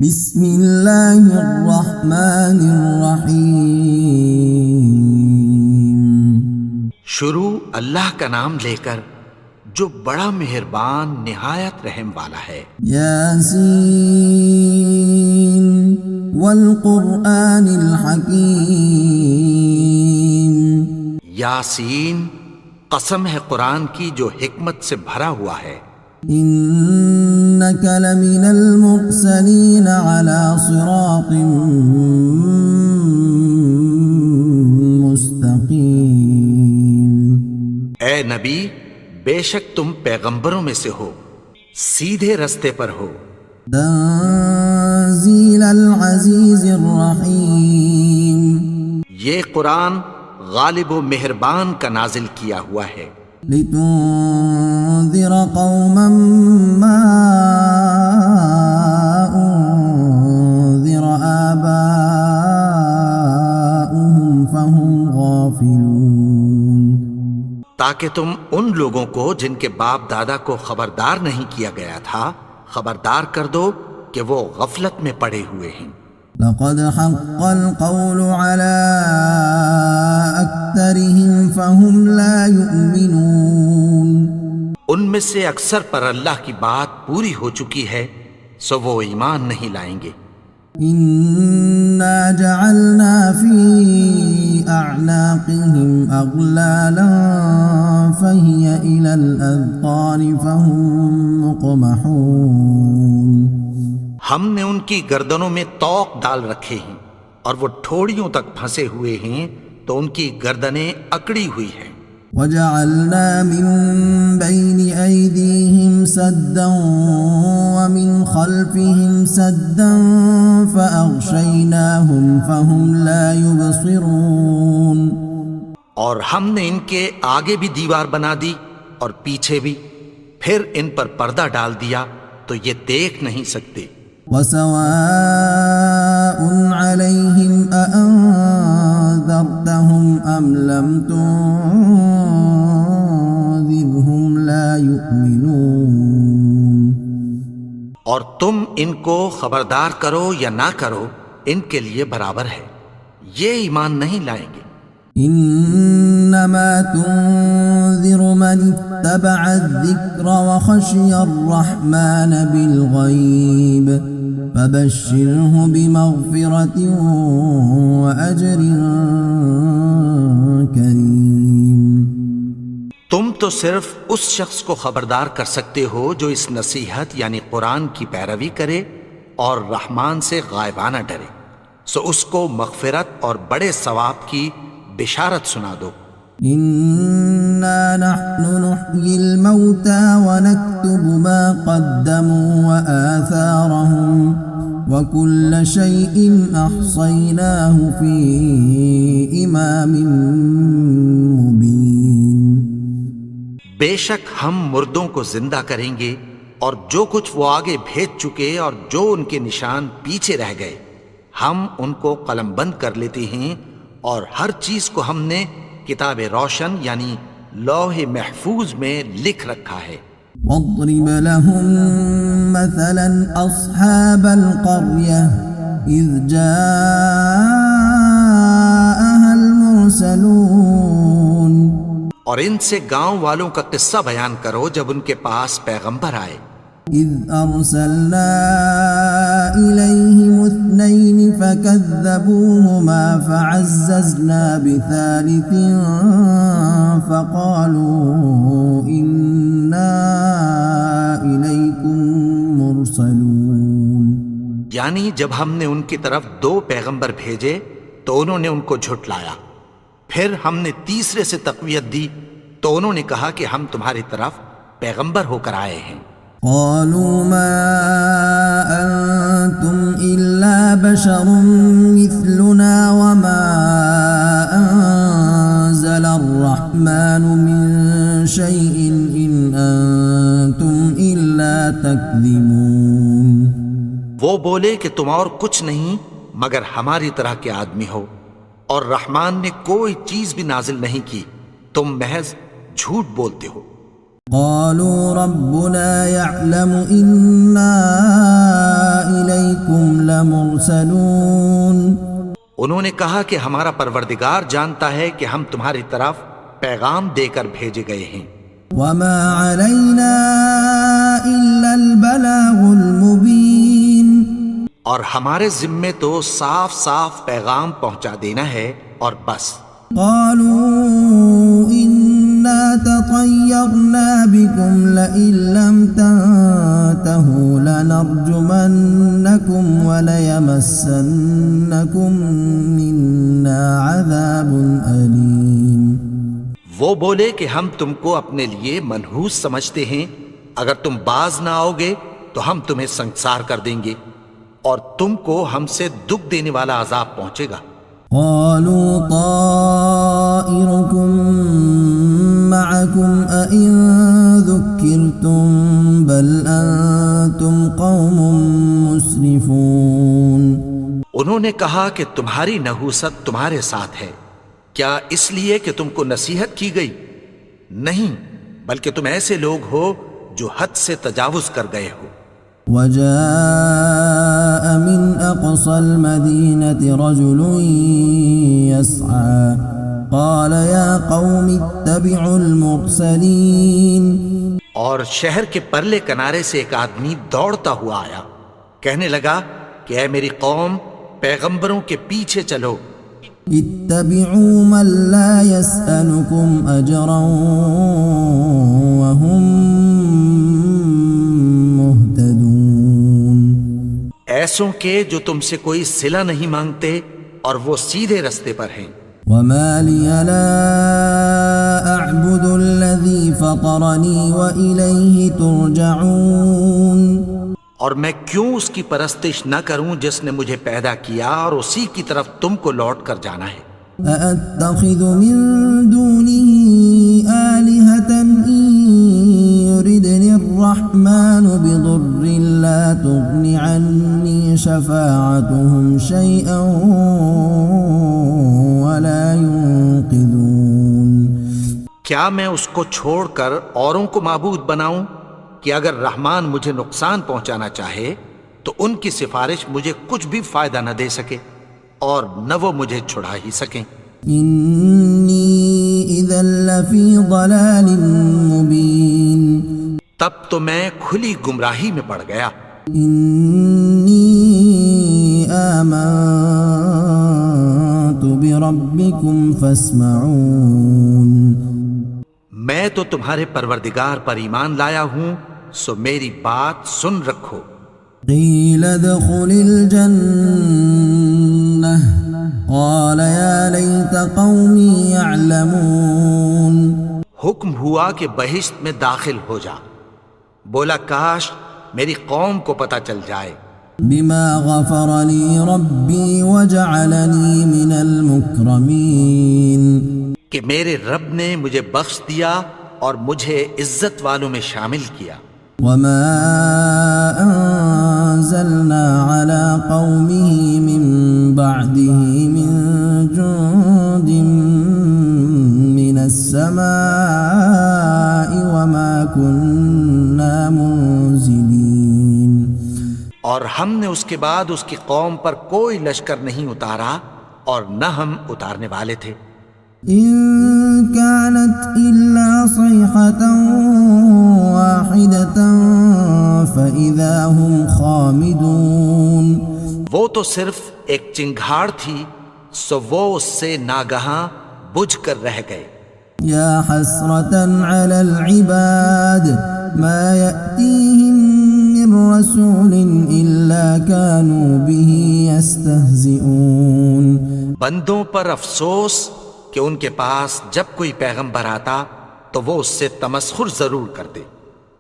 بسم اللہ الرحمن الرحیم۔ شروع اللہ کا نام لے کر جو بڑا مہربان نہایت رحم والا ہے۔ یاسین والقرآن الحکیم۔ یاسین، قسم ہے قرآن کی جو حکمت سے بھرا ہوا ہے۔ انک لمن المرسلین علی صراط مستقیم۔ اے نبی، بے شک تم پیغمبروں میں سے ہو، سیدھے رستے پر ہو۔ تنزیل العزیز الرحیم۔ یہ قرآن غالب و مہربان کا نازل کیا ہوا ہے۔ لتنذر قوما ما انذر آباؤهم فهم غافلون۔ تاکہ تم ان لوگوں کو جن کے باپ دادا کو خبردار نہیں کیا گیا تھا خبردار کر دو کہ وہ غفلت میں پڑے ہوئے ہیں۔ لقد حق القول على أكثرهم فهم لا يؤمنون۔ ان میں سے اکثر پر اللہ کی بات پوری ہو چکی ہے سو وہ ایمان نہیں لائیں گے۔ إنا جعلنا في أعناقهم أغلالا فهي إلى الأذقان فهم مقمحون۔ ہم نے ان کی گردنوں میں طوق ڈال رکھے ہیں اور وہ ٹھوڑیوں تک پھنسے ہوئے ہیں تو ان کی گردنیں اکڑی ہوئی ہیں۔ وجعلنا من بين أيديهم سدا ومن خلفهم سدا فأغشيناهم فهم لا يبصرون۔ اور ہم نے ان کے آگے بھی دیوار بنا دی اور پیچھے بھی، پھر ان پر پردہ ڈال دیا تو یہ دیکھ نہیں سکتے۔ وسواء عليهم أأنذرتهم أم لم تنذرهم لا يؤمنون۔ اور تم ان کو خبردار کرو یا نہ کرو ان کے لیے برابر ہے، یہ ایمان نہیں لائیں گے۔ انما تنذر من اتبع الذکر وخشی الرحمن بالغیب فبشرہ بمغفرۃ واجر کریم۔ تم تو صرف اس شخص کو خبردار کر سکتے ہو جو اس نصیحت یعنی قرآن کی پیروی کرے اور رحمان سے غائبانہ ڈرے، سو اس کو مغفرت اور بڑے ثواب کی بشارت سنا دو۔ انا نحن نحيي الموتى ونكتب ما قدموا وآثارهم وكل شيء أحصيناه في إمام مبين۔ بے شک ہم مردوں کو زندہ کریں گے اور جو کچھ وہ آگے بھیج چکے اور جو ان کے نشان پیچھے رہ گئے ہم ان کو قلم بند کر لیتے ہیں، اور ہر چیز کو ہم نے کتاب روشن یعنی لوح محفوظ میں لکھ رکھا ہے۔ واضرب لهم مثلا أصحاب القرية إذ جاءها المرسلون۔ اور ان سے گاؤں والوں کا قصہ بیان کرو جب ان کے پاس پیغمبر آئے۔ إذ أرسلنا إليهم اثنين فكذبوهما فعززنا بثالث فقالوا إنا إليكم مرسلون۔ یعنی جب ہم نے ان کی طرف دو پیغمبر بھیجے تو انہوں نے ان کو جھٹلایا، پھر ہم نے تیسرے سے تقویت دی تو انہوں نے کہا کہ ہم تمہاری طرف پیغمبر ہو کر آئے ہیں۔ قالوا ما أنتم إلا بشر مثلنا وما أنزل الرحمن من شيء إن أنتم إلا تكذبون۔ وہ بولے کہ تم اور کچھ نہیں مگر ہماری طرح کے آدمی ہو، اور رحمان نے کوئی چیز بھی نازل نہیں کی، تم محض جھوٹ بولتے ہو۔ قالوا ربنا يعلم إنا إليكم لمرسلون انہوں نے کہا کہ ہمارا پروردگار جانتا ہے کہ ہم تمہاری طرف پیغام دے کر بھیجے گئے ہیں، وما علينا إلا البلاغ المبين اور ہمارے ذمے تو صاف صاف پیغام پہنچا دینا ہے اور بس۔ قالوا إنا تطيرنا بكم لئن لم تنتهوا لنرجمنكم وليمسنكم منا عذاب أليم۔ وہ بولے کہ ہم تم کو اپنے لیے منحوس سمجھتے ہیں، اگر تم باز نہ آؤ گے تو ہم تمہیں سنگسار کر دیں گے اور تم کو ہم سے دکھ دینے والا عذاب پہنچے گا۔ قالوا طائركم معكم أئن ذكرتم بل أنتم قوم مسرفون۔ انہوں نے کہا کہ تمہاری نحوست تمہارے ساتھ ہے، کیا اس لیے کہ تم کو نصیحت کی گئی؟ نہیں، بلکہ تم ایسے لوگ ہو جو حد سے تجاوز کر گئے ہو۔ وجاء من أقصى المدينة رجل يسعى قال يا قوم اتبعوا المرسلين۔ اور شہر کے پرلے کنارے سے ایک آدمی دوڑتا ہوا آیا، کہنے لگا کہ اے میری قوم، پیغمبروں کے پیچھے چلو۔ اتبعوا من لا يسألكم أجرا وهم مهتدون۔ ایسوں کے جو تم سے کوئی صلہ نہیں مانگتے اور وہ سیدھے رستے پر ہیں۔ وما لي لا أعبد الذي فطرني وإليه ترجعون۔ اور میں کیوں اس کی پرستش نہ کروں جس نے مجھے پیدا کیا اور اسی کی طرف تم کو لوٹ کر جانا ہے۔ أأتخذ من دونه آلهة إن يردني الرحمن بضر لا تغن عني شفاعتهم شيئا ولا ينقذون۔ کیا میں اس کو چھوڑ کر اوروں کو معبود بناؤں کہ اگر رحمان مجھے نقصان پہنچانا چاہے تو ان کی سفارش مجھے کچھ بھی فائدہ نہ دے سکے اور نہ وہ مجھے چھڑا ہی سکیں۔ إني إذا لفي ضلال مبين۔ تب تو میں کھلی گمراہی میں پڑ گیا۔ إني آمنت بربكم فاسمعون۔ میں تو تمہارے پروردگار پر ایمان لایا ہوں، سو میری بات سن رکھو۔ قيل ادخل الجنة قال يا ليت قومي يعلمون۔ حکم ہوا کہ بہشت میں داخل ہو جا، بولا کاش میری قوم کو پتہ چل جائے۔ بما غفر لي ربي وجعلني من المكرمين۔ کہ میرے رب نے مجھے بخش دیا اور مجھے عزت والوں میں شامل کیا۔ وما أنزلنا على قومه من بعده من جند من السماء وما كنا منزلين۔ اور ہم نے اس کے بعد اس کی قوم پر کوئی لشکر نہیں اتارا اور نہ ہم اتارنے والے تھے۔ إن كانت إلا صيحة واحدة فإذا هم خامدون۔ وہ تو صرف ایک چنگھاڑ تھی، سو وہ اس سے ناگہاں بجھ کر رہ گئے۔ يا حسرة على العباد ما يأتيهم من رسول إلا كانوا به يستهزئون۔ بندوں پر افسوس کہ ان کے پاس جب کوئی پیغمبر آتا تو وہ اس سے تمسخر ضرور کرتے۔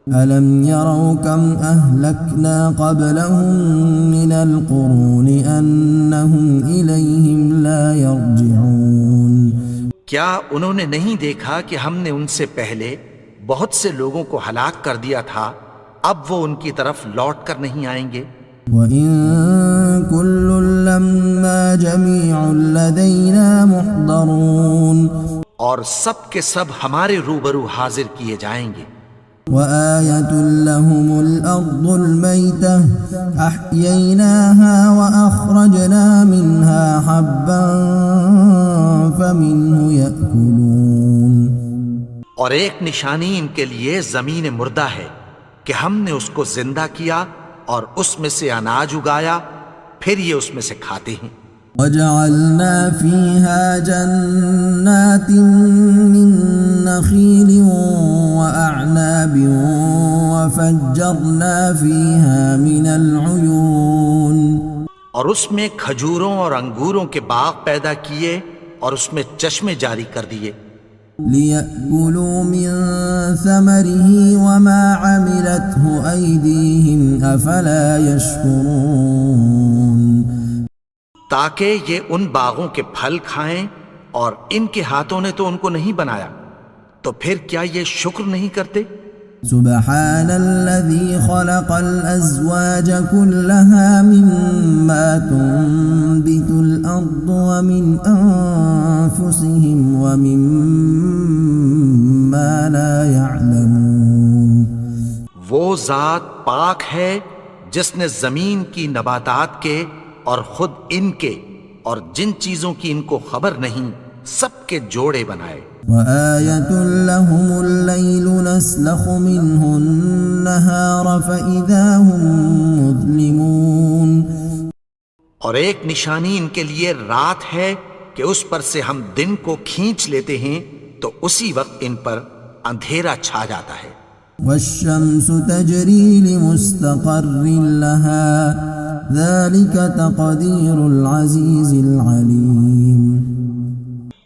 ألم يروا كم أهلكنا قبلهم من القرون أنهم إليهم لا يرجعون۔ کیا انہوں نے نہیں دیکھا کہ ہم نے ان سے پہلے بہت سے لوگوں کو ہلاک کر دیا تھا، اب وہ ان کی طرف لوٹ کر نہیں آئیں گے؟ وَإِن كُلٌّ لَّمَّا جَمِيعٌ لَّدَيْنَا مُحْضَرُونَ۔ اور سب کے سب ہمارے روبرو حاضر کیے جائیں گے۔ وآية لهم الأرض الميتة أحييناها وأخرجنا منها حبا فمنه يأكلون. اور ایک نشانی ان کے لیے زمین مردہ ہے کہ ہم نے اس کو زندہ کیا اور اس میں سے اناج اگایا، پھر یہ اس میں سے کھاتے ہیں. وجعلنا فيها جنات من نخيل وأعناب وفجرنا فيها من العيون. اور اس میں کھجوروں اور انگوروں کے باغ پیدا کیے اور اس میں چشمے جاری کر دیے. ليأكلوا من ثمره وما عملته أيديهم أفلا يشكرون. تاکہ یہ ان باغوں کے پھل کھائیں اور ان کے ہاتھوں نے تو ان کو نہیں بنایا، تو پھر کیا یہ شکر نہیں کرتے؟ سبحان الذي خلق الأزواج كلها مما تنبت الأرض ومن أنفسهم ومما لا يعلمون. وہ ذات پاک ہے جس نے زمین کی نباتات کے اور خود ان کے اور جن چیزوں کی ان کو خبر نہیں سب کے جوڑے بنائے. وآية لهم الليل نسلخ منه النهار فإذا هم مظلمون. اور ایک نشانی ان کے لیے رات ہے کہ اس پر سے ہم دن کو کھینچ لیتے ہیں تو اسی وقت ان پر اندھیرا چھا جاتا ہے. والشمس تجري لمستقر لها ذلك تقدير العزيز العليم.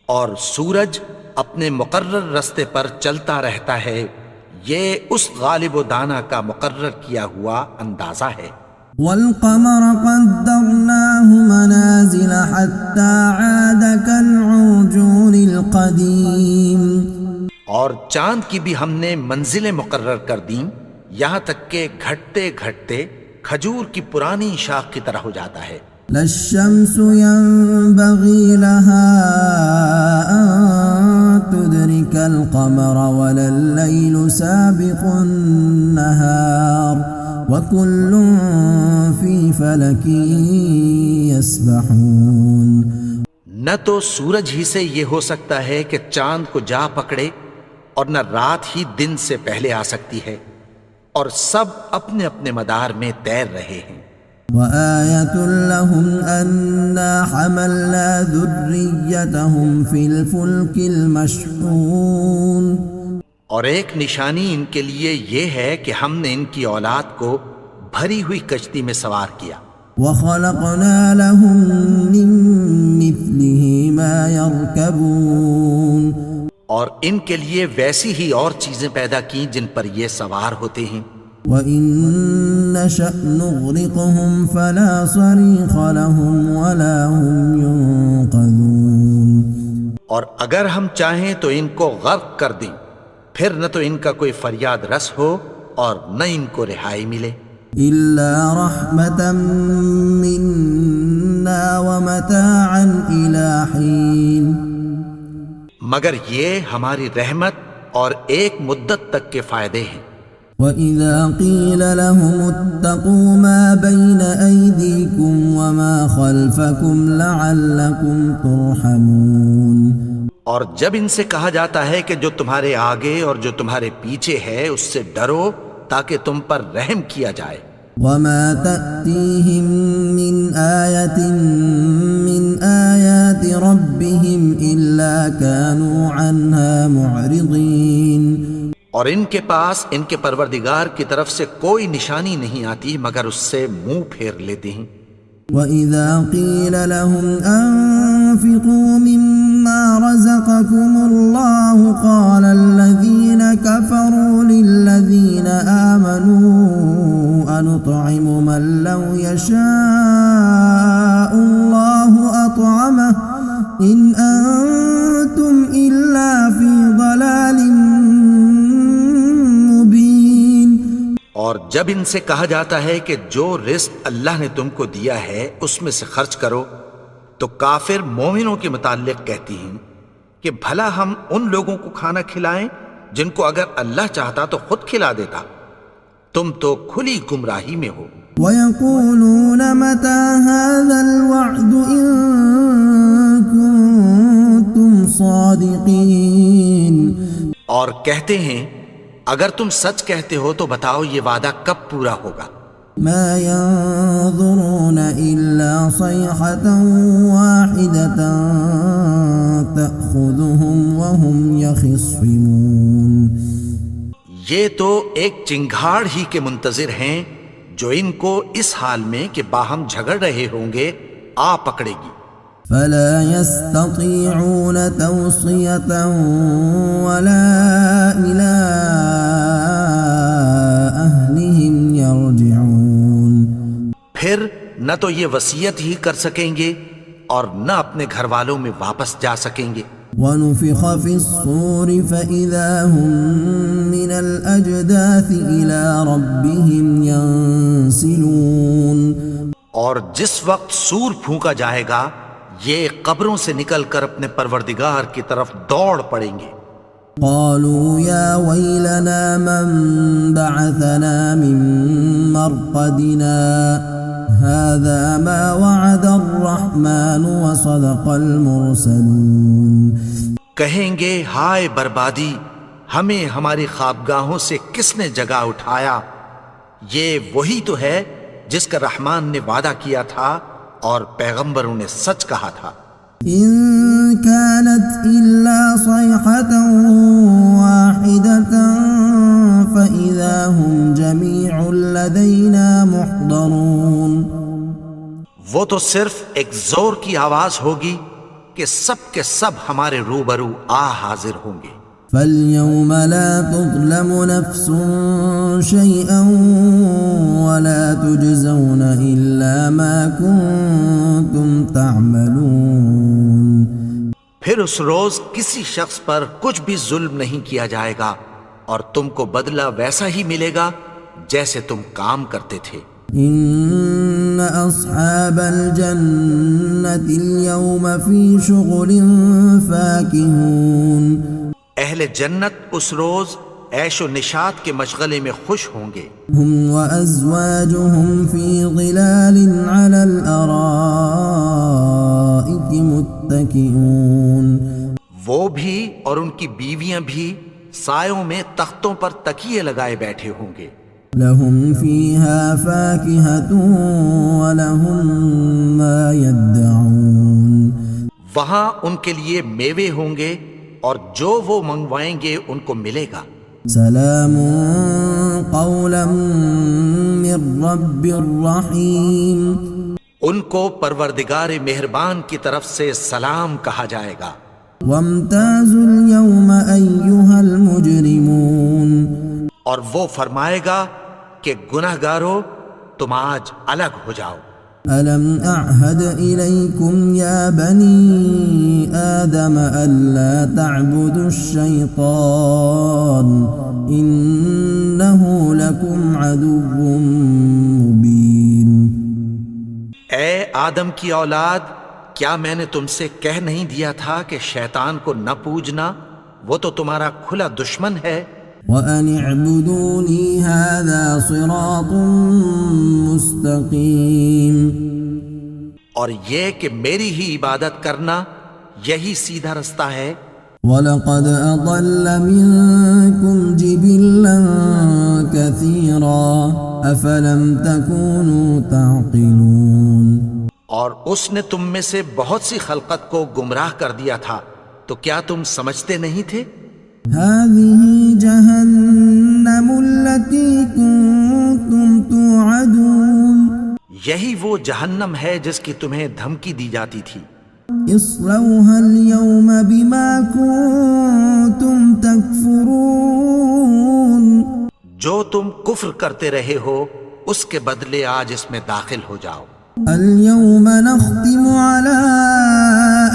اور سورج اپنے مقرر رستے پر چلتا رہتا ہے، یہ اس غالب و دانا کا مقرر کیا ہوا اندازہ ہے. والقمر قدرناه منازل حتى عاد كالعرجون القديم. اور چاند کی بھی ہم نے منزلیں مقرر کر دیں یہاں تک کہ گھٹتے گھٹتے کھجور کی پرانی شاخ کی طرح ہو جاتا ہے. لا الشمس ينبغي لها أن تدرك القمر ولا الليل سابق النهار وكل في فلك يسبحون. نہ تو سورج ہی سے یہ ہو سکتا ہے کہ چاند کو جا پکڑے اور نہ رات ہی دن سے پہلے آ سکتی ہے، اور سب اپنے اپنے مدار میں تیر رہے ہیں. وآية لهم أنا حملنا ذريتهم في الفلك المشحون. اور ایک نشانی ان کے لیے یہ ہے کہ ہم نے ان کی اولاد کو بھری ہوئی کشتی میں سوار کیا. وخلقنا لهم من مثله ما يركبون. اور ان کے لیے ویسی ہی اور چیزیں پیدا کی جن پر یہ سوار ہوتے ہیں. وَإِن نَّشَأْ نُغْرِقْهُمْ فَلَا صَرِيخَ لَهُمْ وَلَا هُمْ يُنقَذُونَ. اور اگر ہم چاہیں تو ان کو غرق کر دیں، پھر نہ تو ان کا کوئی فریاد رس ہو اور نہ ان کو رہائی ملے. إِلَّا رَحْمَةً مِّنَّا وَمَتَاعًا إِلَىٰ حِينٍ. مگر یہ ہماری رحمت اور ایک مدت تک کے فائدے ہیں. وَإِذَا قِيلَ لَهُمُ اتَّقُوا مَا بَيْنَ أَيْدِيكُمْ وَمَا خَلْفَكُمْ لَعَلَّكُمْ تُرْحَمُونَ. اور جب ان سے کہا جاتا ہے کہ جو تمہارے آگے اور جو تمہارے پیچھے ہے اس سے ڈرو تاکہ تم پر رحم کیا جائے. وَمَا تَأْتِيهِم مِّنْ آيَةٍ مِّنْ آيَاتِ رَبِّهِمْ إِلَّا كَانُوا عَنْهَا مُعْرِضِينَ. اور ان کے پاس ان کے پروردگار کی طرف سے کوئی نشانی نہیں آتی مگر اس سے منہ پھیر لیتے ہیں. وَإِذَا قِيلَ لَهُمْ أَنفِقُوا مِمَّا رَزَقَكُمُ اللَّهُ قَالَ الَّذِينَ كَفَرُوا لِلَّذِينَ آمَنُوا أَنُطْعِمُ مَن لَّوْ يَشَاءُ اللَّهُ أَطْعَمَهُ إِنْ أَنتُمْ إِلَّا فِي ضَلَالٍ مُّبِينٍ. اور جب ان سے کہا جاتا ہے کہ جو رزق اللہ نے تم کو دیا ہے اس میں سے خرچ کرو تو کافر مومنوں کے متعلق کہتی ہیں کہ بھلا ہم ان لوگوں کو کھانا کھلائیں جن کو اگر اللہ چاہتا تو خود کھلا دیتا. تم تو کھلی گمراہی میں ہو. وَيَقُولُونَ مَتَى هَذَا الْوَعْدُ إِن كُنتُمْ صَادِقِينَ. اور کہتے ہیں اگر تم سچ کہتے ہو تو بتاؤ یہ وعدہ کب پورا ہوگا. مَا يَنظُرُونَ إِلَّا صَيْحَةً وَاحِدَةً تَأْخُذُهُمْ وَهُمْ يَخِصِّمُونَ. یہ تو ایک چنگھاڑ ہی کے منتظر ہیں جو ان کو اس حال میں کہ باہم جھگڑ رہے ہوں گے آ پکڑے گی. فَلَا يَسْتَطِيعُونَ تَوْصِيَةً وَلَا إِلَىٰ أَهْلِهِمْ يَرْجِعُونَ. پھر نہ تو یہ وصیت ہی کر سکیں گے اور نہ اپنے گھر والوں میں واپس جا سکیں گے. وَنُفِخَ فِي الصُّورِ فَإِذَا هُم مِّنَ الْأَجْدَاثِ إِلَىٰ رَبِّهِمْ يَنسِلُونَ. اور جس وقت سور پھونکا جائے گا یہ قبروں سے نکل کر اپنے پروردگار کی طرف دوڑ پڑیں گے. قالوا يا ويلنا من بعثنا من مرقدنا هذا ما وعد الرحمن وصدق المرسلون. کہیں گے ہائے بربادی، ہمیں ہماری خوابگاہوں سے کس نے جگا اٹھایا. یہ وہی تو ہے جس کا رحمان نے وعدہ کیا تھا اور پیغمبروں نے سچ کہا تھا. إن كانت إلا صيحة واحدة فإذا هم جميع لدينا محضرون. وہ تو صرف ایک زور کی آواز ہوگی کہ سب کے سب ہمارے روبرو حاضر ہوں گے. فَالْيَوْمَ لَا تُظْلَمُ نَفْسٌ شَيْئًا وَلَا تُجْزَوْنَ إِلَّا مَا كُنتُمْ تَعْمَلُونَ. پھر اس روز کسی شخص پر کچھ بھی ظلم نہیں کیا جائے گا اور تم کو بدلہ ویسا ہی ملے گا جیسے تم کام کرتے تھے. إِنَّ أَصْحَابَ الْجَنَّةِ الْيَوْمَ فِي شُغُلٍ فَاكِهُونَ. اہل جنت اس روز عیش و نشاط کے مشغلے میں خوش ہوں گے. هم وأزواجهم في ظلال على الأرائك متكئون. وہ بھی اور ان کی بیویاں بھی سایوں میں تختوں پر تکیے لگائے بیٹھے ہوں گے. لهم فيها فاكهة ولهم ما يدعون. وہاں ان کے لیے میوے ہوں گے اور جو وہ منگوائیں گے ان کو ملے گا. سلام قولا من رب الرحیم. ان کو پروردگار مہربان کی طرف سے سلام کہا جائے گا. وامتازوا اليوم أيها المجرمون. اور وہ فرمائے گا کہ گنہگارو تم آج الگ ہو جاؤ. ألم أعهد إليكم يا بني آدم ألا تعبدوا الشيطان إنه لكم عدو مبين. اے آدم کی اولاد، کیا میں نے تم سے کہہ نہیں دیا تھا کہ شیطان کو نہ پوجنا، وہ تو تمہارا کھلا دشمن ہے. وَأَنِ اعْبُدُونِي هَذَا صِرَاطٌ مُسْتَقِيمٌ. اور یہ کہ میری ہی عبادت کرنا یہی سیدھا رستہ ہے. وَلَقَدْ أَضَلَّ مِنكُمْ جِبِلًّا كَثِيرًا أَفَلَمْ تَكُونُوا تَعْقِلُونَ. اور اس نے تم میں سے بہت سی خلقت کو گمراہ کر دیا تھا، تو کیا تم سمجھتے نہیں تھے؟ هذه جهنم التي كنتم توعدون. یہی وہ جہنم ہے جس کی تمہیں دھمکی دی جاتی تھی. اصلوها اليوم بما كنتم تكفرون. جو تم کفر کرتے رہے ہو اس کے بدلے آج اس میں داخل ہو جاؤ. اليوم نختم على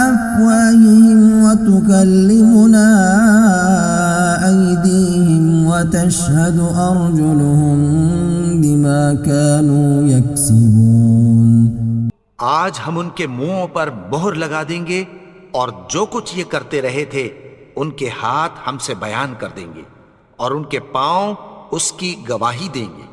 أفواههم وتكلمنا أيديهم وتشهد أرجلهم بما كانوا يكسبون. آج ہم ان کے منہوں پر مہر لگا دیں گے اور جو کچھ یہ کرتے رہے تھے ان کے ہاتھ ہم سے بیان کر دیں گے اور ان کے پاؤں اس کی گواہی دیں گے۔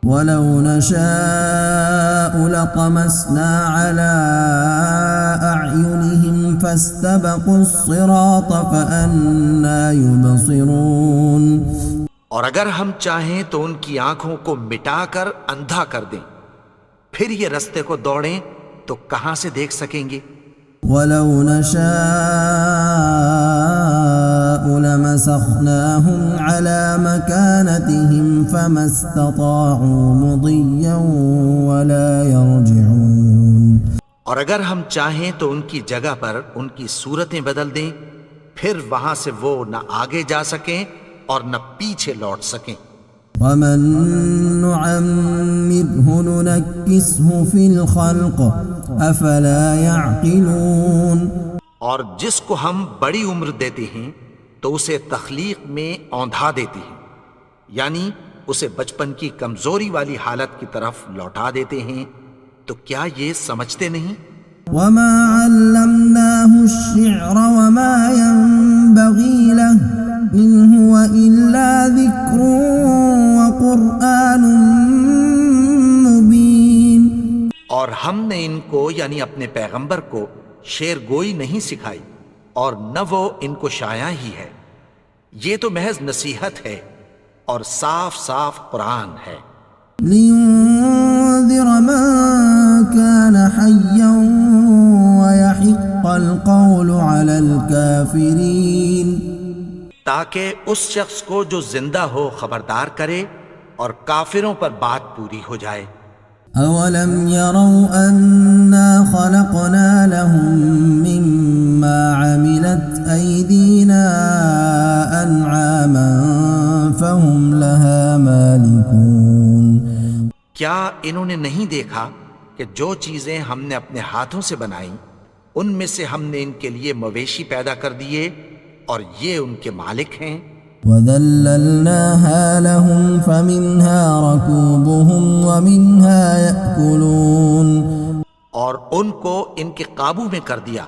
وَلَوْ نَشَاءُ لَطَمَسْنَا عَلَىٰ أَعْيُنِهِمْ فَاسْتَبَقُوا الصِّرَاطَ فَأَنَّىٰ يُبْصِرُونَ۔ اور اگر ہم چاہیں تو ان کی آنکھوں کو مٹا کر اندھا کر دیں، پھر یہ رستے کو دوڑیں تو کہاں سے دیکھ سکیں گے؟ وَلَوْ نَشَاءُ لَمَسَخْنَاهُمْ عَلَىٰ مَكَانَتِهِمْ فَمَا اسْتَطَاعُوا مُضِيًّا وَلَا يَرْجِعُونَ۔ اور اگر ہم چاہیں تو ان کی جگہ پر ان کی صورتیں بدل دیں، پھر وہاں سے وہ نہ آگے جا سکیں اور نہ پیچھے لوٹ سکیں۔ وَمَن نُّعَمِّرْهُ نُنَكِّسْهُ فِي الْخَلْقِ أَفَلَا يَعْقِلُونَ۔ اور جس کو ہم بڑی عمر دیتے ہیں تو اسے تخلیق میں اوندھا دیتے ہیں، یعنی اسے بچپن کی کمزوری والی حالت کی طرف لوٹا دیتے ہیں، تو کیا یہ سمجھتے نہیں؟ وَمَا عَلَّمْنَاهُ الشِّعْرَ وَمَا يَنبَغِي لَهُ إِنْ هُوَ إِلَّا ذِكْرٌ وَقُرْآنٌ مُبِينٌ۔ اور ہم نے ان کو یعنی اپنے پیغمبر کو شعر گوئی نہیں سکھائی، اور نہ وہ ان کو شایع ہی ہے، یہ تو محض نصیحت ہے اور صاف صاف قرآن ہے۔ لِيُنذِرَ مَن كَانَ حَيًّا وَيَحِقَّ الْقَوْلُ عَلَى الْكَافِرِينَ، تاکہ اس شخص کو جو زندہ ہو خبردار کرے اور کافروں پر بات پوری ہو جائے۔ أَوَلَمْ يَرَوْا أَنَّا خَلَقْنَا لَهُم مِّمَّا عَمِلَتْ أَيْدِينَا أَنْعَامًا فَهُمْ لَهَا مَالِكُونَ۔ کیا انہوں نے نہیں دیکھا کہ جو چیزیں ہم نے اپنے ہاتھوں سے بنائیں ان میں سے ہم نے ان کے لیے مویشی پیدا کر دیے اور یہ ان کے مالک ہیں۔ وَذَلَّلْنَاهَا لَهُمْ فَمِنْهَا رَكُوبُهُمْ وَمِنْهَا يَأْكُلُونَ۔ اور ان کو ان کے قابو میں کر دیا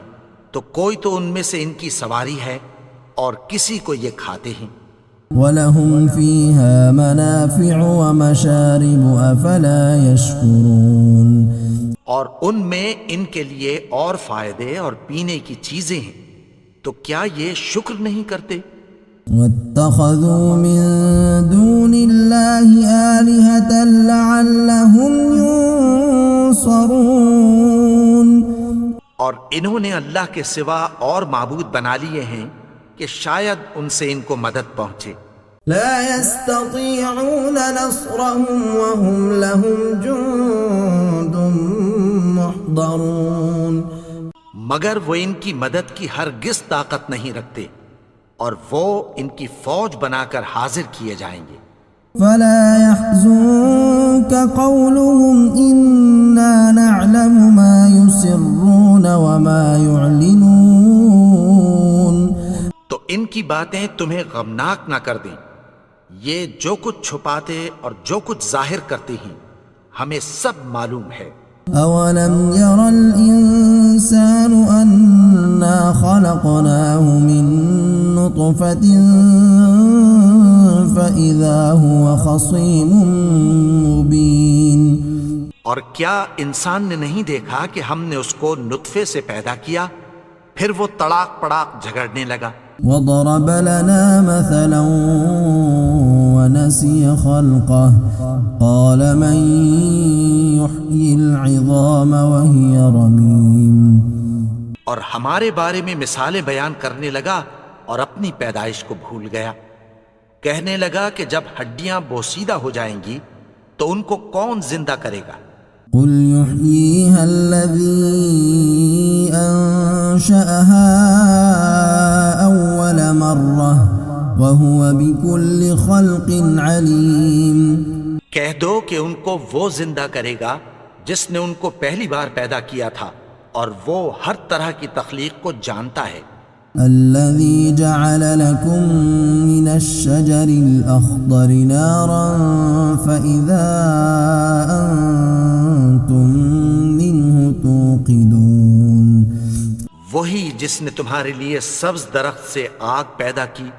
تو کوئی تو ان میں سے ان کی سواری ہے اور کسی کو یہ کھاتے ہیں۔ وَلَهُمْ فِيهَا مَنَافِعُ وَمَشَارِبُ أَفَلَا يَشْكُرُونَ۔ اور ان میں ان کے لیے اور فائدے اور پینے کی چیزیں ہیں، تو کیا یہ شکر نہیں کرتے؟ وَاتَّخَذُوا مِن دُونِ اللَّهِ آلِهَةً لَعَلَّهُمْ يُنصَرُونَ۔ اور انہوں نے اللہ کے سوا اور معبود بنا لیے ہیں کہ شاید ان سے ان کو مدد پہنچے۔ لا يستطيعون نصرهم وهم لهم جند محضرون۔ مگر وہ ان کی مدد کی ہرگز طاقت نہیں رکھتے اور وہ ان کی فوج بنا کر حاضر کیے جائیں گے۔ فلا يحزنك قولهم إنا نعلم ما يسرون وما يعلنون۔ تو ان کی باتیں تمہیں غمناک نہ کر دیں، یہ جو کچھ چھپاتے اور جو کچھ ظاہر کرتے ہیں ہمیں سب معلوم ہے۔ أولم ير الإنسان أنا خلقناه من نطفة فإذا هو خصيم مبين۔ اور کیا انسان نے نہیں دیکھا کہ ہم نے اس کو نطفے سے پیدا کیا، پھر وہ تڑاک پڑاک جھگڑنے لگا۔ وضرب لنا مثلا ونسي خلقه قال من يحيي العظام وهي رميم۔ اور ہمارے بارے میں مثالیں بیان کرنے لگا اور اپنی پیدائش کو بھول گیا، کہنے لگا کہ جب ہڈیاں بوسیدہ ہو جائیں گی تو ان کو کون زندہ کرے گا؟ قل يحييها الذي أنشأها أول مرة وهو بكل خلق عليم۔ کہہ دو کہ ان کو وہ زندہ کرے گا جس نے ان کو پہلی بار پیدا کیا تھا اور وہ ہر طرح کی تخلیق کو جانتا ہے۔ الذي جعل لكم من الشجر الأخضر نارا فإذا أنتم منه توقدون۔ وہی جس نے تمہارے لیے سبز درخت سے آگ پیدا کی،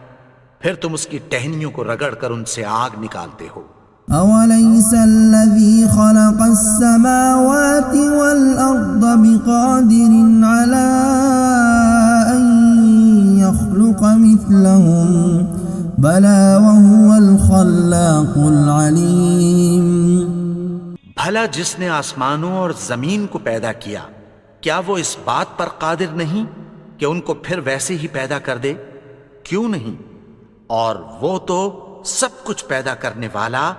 پھر تم اس کی ٹہنیوں کو رگڑ کر ان سے آگ نکالتے ہو۔ أوليس الذي خلق السماوات والأرض بقادر على أن يخلق مثلهم بلى وهو الخلاق العليم۔ بھلا جس نے آسمانوں اور زمین کو پیدا کیا، کیا وہ اس بات پر قادر نہیں کہ ان کو پھر ویسے ہی پیدا کر دے؟ کیوں نہیں؟ اور وہ تو سب کچھ پیدا کرنے والا،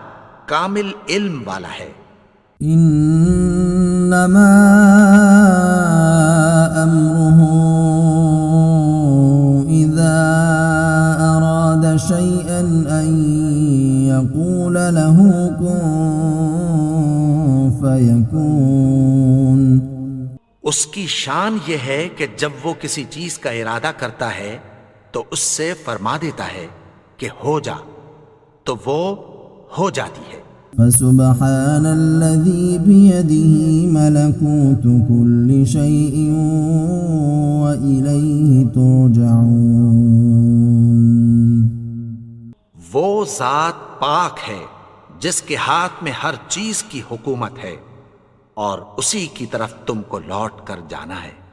کامل علم والا ہے۔ انما امره اذا اراد شيئا ان يقول له كن فيكون۔ اس کی شان یہ ہے کہ جب وہ کسی چیز کا ارادہ کرتا ہے تو اس سے فرما دیتا ہے کہ ہو جا، تو وہ ہو جاتی ہے۔ فسبحان الذي بيده ملكوت كل شيء وإليه ترجعون۔ وہ ذات پاک ہے جس کے ہاتھ میں ہر چیز کی حکومت ہے، اور اسی کی طرف تم کو لوٹ کر جانا ہے۔